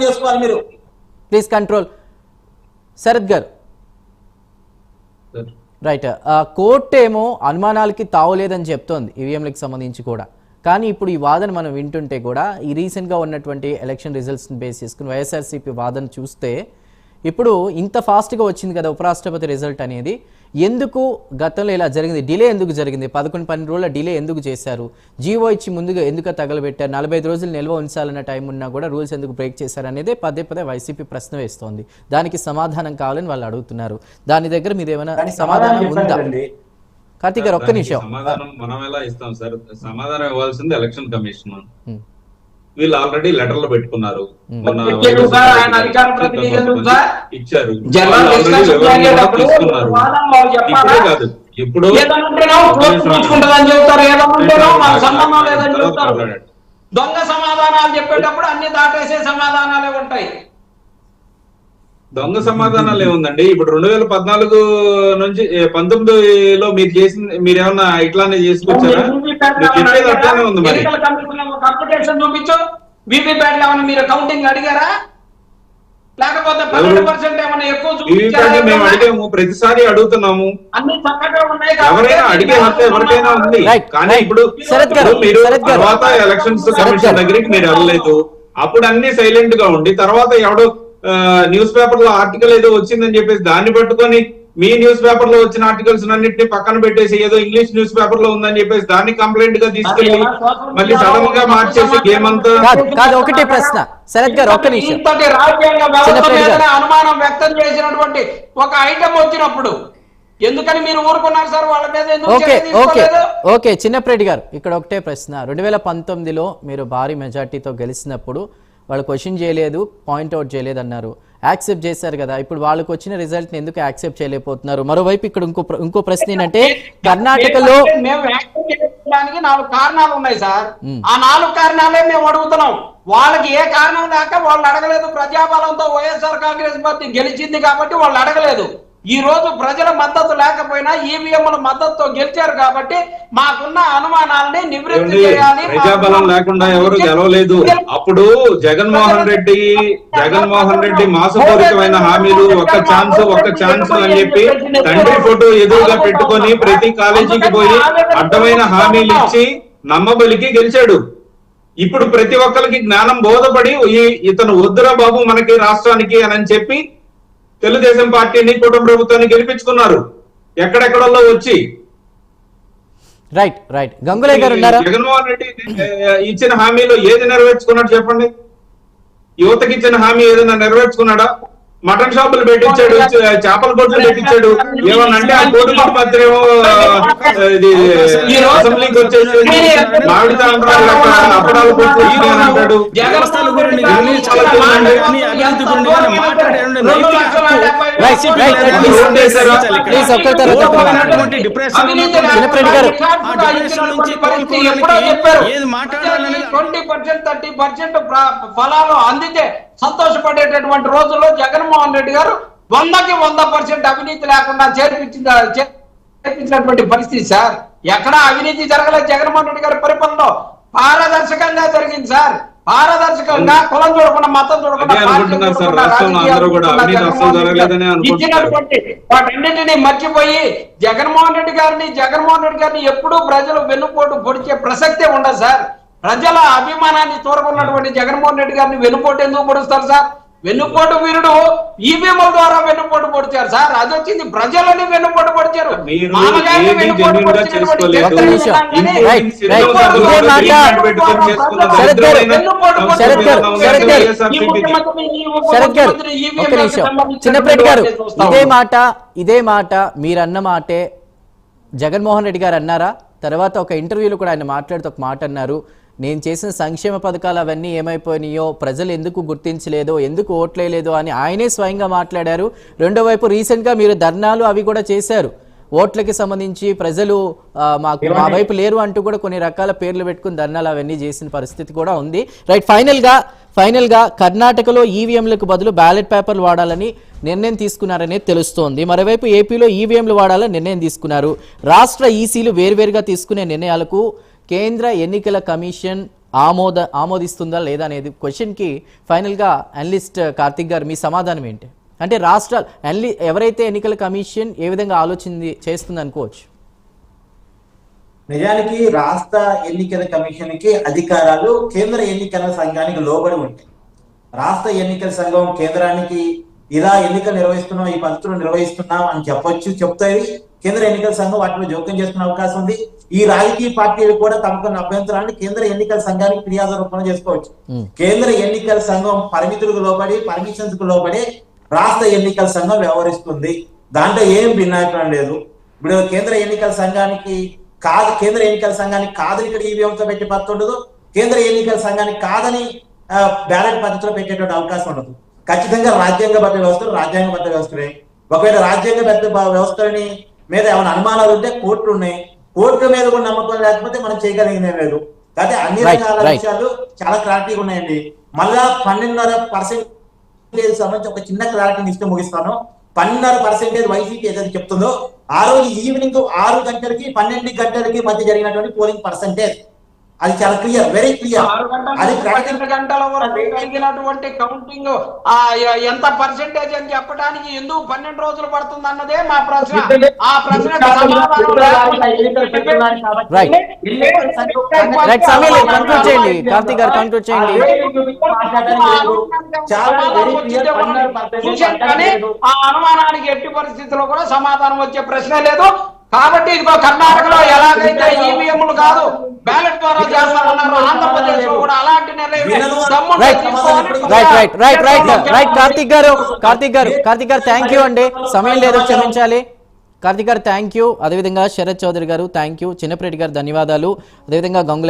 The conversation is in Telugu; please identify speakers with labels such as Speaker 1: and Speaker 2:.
Speaker 1: చేసుకోవాలి మీరు.
Speaker 2: Please control. శరత్ గారు రైట్. కోర్టు ఏమో అనుమానాలకి తావులేదని చెప్తోంది ఈవీఎంలకు సంబంధించి కూడా. కానీ ఇప్పుడు ఈ వాదన మనం వింటుంటే కూడా ఈ రీసెంట్గా ఉన్నటువంటి ఎలక్షన్ రిజల్ట్స్ని బేస్ చేసుకుని వైఎస్ఆర్సీపీ వాదన చూస్తే ఇప్పుడు ఇంత ఫాస్ట్గా వచ్చింది కదా ఉపరాష్ట్రపతి రిజల్ట్ అనేది, ఎందుకు గతంలో ఇలా జరిగింది? డిలే ఎందుకు జరిగింది? 11-12 రోజుల డిలే ఎందుకు చేశారు? జీవో ఇచ్చి ముందుగా ఎందుకు తగలబెట్టారు? 45 రోజులు నిల్వ ఉంచాలన్న టైం ఉన్నా కూడా రూల్స్ ఎందుకు బ్రేక్ చేశారు అనేది పదే పదే వైసీపీ ప్రశ్న వేస్తోంది. దానికి సమాధానం కావాలని వాళ్ళు అడుగుతున్నారు. దాని దగ్గర మీరు ఏమైనా సమాధానం ఉందా? కార్తీక్ గారు ఒక్క నిమిషం.
Speaker 3: సమాధానం మనం ఎలా ఇస్తాం సార్? సమాధానం ఇవ్వాల్సింది ఎలక్షన్ కమిషన్. వీళ్ళు ఆల్రెడీ లెటర్లు పెట్టుకున్నారు, ఇచ్చారు. ఇప్పుడే కాదు, ఇప్పుడు
Speaker 1: దొంగ సమాధానాలు చెప్పేటప్పుడు అన్ని దాటేసే సమాధానాలే ఉంటాయి.
Speaker 3: దొంగ సమాధానాలు ఏముందండి? ఇప్పుడు 2014 నుంచి 19లో మీరు చేసింది, మీరేమన్నా ఇట్లానే చేసుకొచ్చారా? చెప్పేది అట్లానే ఉంది. మరి
Speaker 1: చూపించు, వీవీప్యాట్ ఏమన్నా మీరు కౌంటింగ్ అడిగారా? లేకపోతే 12% ఏమన్నా ఎక్కువ చూపించారా?
Speaker 3: మేము అడిగాము, ప్రతిసారి అడుగుతున్నాము.
Speaker 1: అన్ని చక్కగా ఉన్నాయి.
Speaker 3: ఎవరైనా అడిగే హక్కు ఎవరికైనా ఉంది. కానీ ఇప్పుడు మీరు తర్వాత ఎలక్షన్స్ కమిషన్ దగ్గరికి మీరు వెళ్ళలేదు. అప్పుడు అన్ని సైలెంట్ గా ఉండి, తర్వాత ఎవడో న్యూస్ పేపర్ లో ఆర్టికల్ ఏదో వచ్చిందని చెప్పేసి దాన్ని పట్టుకొని మీ న్యూస్ పేపర్ లో వచ్చిన ఆర్టికల్స్ అన్నింటినీ పక్కన పెట్టేసి ఏదో ఇంగ్లీష్ న్యూస్ పేపర్ లో ఉందని చెప్పేసి దాన్ని కంప్లైంట్ గా తీసుకెళ్లి మళ్ళీ సడన్ గా మార్చేసి గేమ్ అంతా.
Speaker 2: ఒకటే ప్రశ్న శరత్ గారు, ఒక్క నిమిషం.
Speaker 1: రాజ్యాంగ వ్యవస్థ మీద అనుమానం వ్యక్తం చేసినటువంటి ఒక ఐటమ్ వచ్చినప్పుడు ఎందుకని మీరు ఊరుకున్నారు సార్? వాళ్ళ మీద
Speaker 2: ఓకే చిన్నప్రెడ్డి గారు, ఇక్కడ ఒకటే ప్రశ్న. 2019లో మీరు భారీ మెజార్టీతో గెలిచినప్పుడు వాళ్ళు క్వశ్చన్ చేయలేదు, పాయింట్అవుట్ చేయలేదు అన్నారు, యాక్సెప్ట్ చేశారు కదా. ఇప్పుడు వాళ్ళకి వచ్చిన రిజల్ట్ ని ఎందుకు యాక్సెప్ట్ చేయలేకపోతున్నారు? మరోవైపు ఇక్కడ ఇంకో ప్రశ్న ఏంటంటే, కర్ణాటకలో
Speaker 1: మేము యాక్సెప్ట్ చేయడానికి 4 కారణాలు ఉన్నాయి సార్. ఆ 4 కారణాలే మేము అడుగుతున్నాం. వాళ్ళకి ఏ కారణం లేక వాళ్ళు అడగలేదు. ప్రజాబలంతో వైఎస్ఆర్ కాంగ్రెస్ పార్టీ గెలిచింది కాబట్టి వాళ్ళు అడగలేదు. ఈ రోజు ప్రజల మద్దతు లేకపోయినా ఈవీఎంల మద్దతుతో గెలిచారు కాబట్టి మాకున్న అనుమానాలని నివృత్తి చేయాలి.
Speaker 3: ప్రజాబలం లేకుండా ఎవరు గెలవలేదు. అప్పుడు జగన్మోహన్ రెడ్డి మోసపూరితమైన హామీలు, ఒక్క ఛాన్స్ అని చెప్పి తండ్రి ఫోటో ఎదురుగా పెట్టుకొని ప్రతి కాలేజీకి పోయి అడ్డమైన హామీలు ఇచ్చి నమ్మబలికి గెలిచాడు. ఇప్పుడు ప్రతి ఒక్కరికి జ్ఞానం బోధపడి ఇతను వద్దురా బాబు మనకి రాష్ట్రానికి అని చెప్పి తెలుగుదేశం పార్టీని, కుటుంబ ప్రభుత్వాన్ని గెలిపించుకున్నారు ఎక్కడెక్కడల్లో వచ్చి.
Speaker 2: రైట్ గంగులయ్య గారు ఉన్నారా?
Speaker 3: జగన్మోహన్ రెడ్డి ఇచ్చిన హామీలో ఏది నెరవేర్చుకున్నాడు చెప్పండి? యువతకి ఇచ్చిన హామీ ఏదైనా నెరవేర్చుకున్నాడా? మటన్ షాపులు పెట్టించాడు, చేపల కొట్లు పెట్టించాడు. ఏమన్నంటే ఆ కోటి మంత్రి ఏమో అసెంబ్లీకి వచ్చేసి మామిడి తాండ్రాలు అప్పడాలు కొట్లు అంటాడు.
Speaker 1: ఫలాలు అందితే సంతోషపడేటటువంటి రోజుల్లో జగన్మోహన్ రెడ్డి గారు 100కి 100% అవినీతి లేకుండా చేర్పించినటువంటి పరిస్థితి సార్. ఎక్కడ అవినీతి జరగలేదు జగన్మోహన్ రెడ్డి గారి పరిపాలనలో. పారదర్శకంగా జరిగింది సార్. పారదర్శకంగా కులం చూడకుండా, మతం చూడకుండా ఇచ్చినటువంటి వాటన్నింటినీ మర్చిపోయి జగన్మోహన్ రెడ్డి గారిని ఎప్పుడూ ప్రజలు వెన్నుపోటు పొడిచే ప్రసక్తే ఉండదు సార్. ప్రజల అభిమానాన్ని తోరుకున్నటువంటి జగన్మోహన్ రెడ్డి గారిని వెన్నుపోటు ఎందుకు పొడుస్తారు సార్? వెన్నుపోటు వీరుడు ఈవీఎంల ద్వారా వెన్నుపోటు పొడిచారు సార్. అది వచ్చింది ప్రజలని వెన్నుపోటు పొడిచారు.
Speaker 2: చిన్నప్రెడ్డి గారు, ఇదే మాట మీరన్న మాటే జగన్మోహన్ రెడ్డి గారు అన్నారా? తర్వాత ఒక ఇంటర్వ్యూలో కూడా ఆయన మాట్లాడుతూ ఒక మాట అన్నారు, నేను చేసిన సంక్షేమ పథకాలు అవన్నీ ఏమైపోయినాయో, ప్రజలు ఎందుకు గుర్తించలేదో, ఎందుకు ఓట్లేలేదో అని ఆయనే స్వయంగా మాట్లాడారు. రెండో వైపు రీసెంట్గా మీరు ధర్నాలు అవి కూడా చేశారు. ఓట్లకి సంబంధించి ప్రజలు మా వైపు లేరు అంటూ కూడా కొన్ని రకాల పేర్లు పెట్టుకుని ధర్నాలు అవన్నీ చేసిన పరిస్థితి కూడా ఉంది. రైట్, ఫైనల్గా కర్ణాటకలో ఈవీఎంలకు బదులు బ్యాలెట్ పేపర్లు వాడాలని నిర్ణయం తీసుకున్నారనేది తెలుస్తోంది. మరోవైపు ఏపీలో ఈవీఎంలు వాడాలని నిర్ణయం తీసుకున్నారు. రాష్ట్ర ఈసీలు వేర్వేరుగా తీసుకునే నిర్ణయాలకు కేంద్ర ఎన్నికల కమిషన్ ఆమోదిస్తుందా లేదా అనేది క్వశ్చన్కి ఫైనల్గా అనలిస్ట్ కార్తిక్ గారు మీ సమాధానం ఏంటి? అంటే రాష్ట్రాలు ఎవరైతే ఎన్నికల కమిషన్ ఏ విధంగా ఆలోచన చేస్తుంది అనుకోవచ్చు?
Speaker 4: నిజానికి రాష్ట్ర ఎన్నికల కమిషన్ కి అధికారాలు కేంద్ర ఎన్నికల సంఘానికి లోబడి ఉంటాయి. రాష్ట్ర ఎన్నికల సంఘం కేంద్రానికి ఇలా ఎన్నికలు నిర్వహిస్తున్నాం, ఈ పద్ధతులు నిర్వహిస్తున్నాం అని చెప్తాయి. కేంద్ర ఎన్నికల సంఘం వాటిలో జోక్యం చేసుకునే అవకాశం ఉంది. ఈ రాజకీయ పార్టీలు కూడా తమకున్న అభ్యంతరాన్ని కేంద్ర ఎన్నికల సంఘానికి ఫిర్యాదు రూపంలో చేసుకోవచ్చు. కేంద్ర ఎన్నికల సంఘం పరిమితులకు లోబడి, పర్మిషన్స్ కు లోబడి రాష్ట్ర ఎన్నికల సంఘం వ్యవహరిస్తుంది. దాంట్లో ఏం భిన్నాభిప్రాయం లేదు. ఇప్పుడు కేంద్ర ఎన్నికల సంఘానికి కాదని ఇక్కడ ఈవీఎంతో పెట్టే పద్ధతి ఉండదు. కేంద్ర ఎన్నికల సంఘానికి కాదని బ్యాలెట్ పద్ధతిలో పెట్టేటువంటి అవకాశం ఉండదు. ఖచ్చితంగా రాజ్యాంగబద్ధ వ్యవస్థలే. ఒకవేళ రాజ్యాంగబద్ధ వ్యవస్థలని మీద ఏమైనా అనుమానాలు ఉంటే కోర్టులు ఉన్నాయి. కోర్టుల మీద కూడా నమ్మకం లేకపోతే మనం చేయగలిగినే లేదు. అయితే అన్ని రకాల విషయాలు చాలా క్లారిటీగా ఉన్నాయండి. మళ్ళా 12.5% సంబంధించి ఒక చిన్న క్లారిటీని ఇస్తే ముగిస్తాను. 12.5% వైసీపీ ఏదైతే చెప్తుందో ఆ రోజు ఈవినింగ్ 6 గంటలకి 12 గంటలకి మధ్య జరిగినటువంటి పోలింగ్ పర్సెంటేజ్ అది చాలా క్లియర్, వెరీ క్లియర్.
Speaker 1: 12 గంటల వరకు జరిగినటువంటి కౌంటింగ్ ఎంత పర్సెంటేజ్ అని చెప్పడానికి ఎందుకు 12 రోజులు పడుతుంది అన్నదే మా ప్రశ్న. ఆ ప్రశ్నకు ఆ అనుమానానికి ఎట్టి పరిస్థితుల్లో కూడా సమాధానం వచ్చే ప్రశ్నే లేదు. కాబట్టి ఇదిగో కర్ణాటకలో ఎలాగైతే ఈవీఎంలు కాదు బ్యాలెట్ ద్వారా చేస్తారన్నారు, ఆంధ్రప్రదేశ్ లో కూడా అలాంటి
Speaker 2: కార్తిక్ గారు థ్యాంక్ యూ అండి. సమయం లేదు, క్షమించాలి. కార్తిక్ గారు థ్యాంక్ యూ. అదేవిధంగా శరత్ చౌదరి గారు థ్యాంక్ యూ. చిన్నపరెడ్డి గారు ధన్యవాదాలు. అదేవిధంగా గంగుల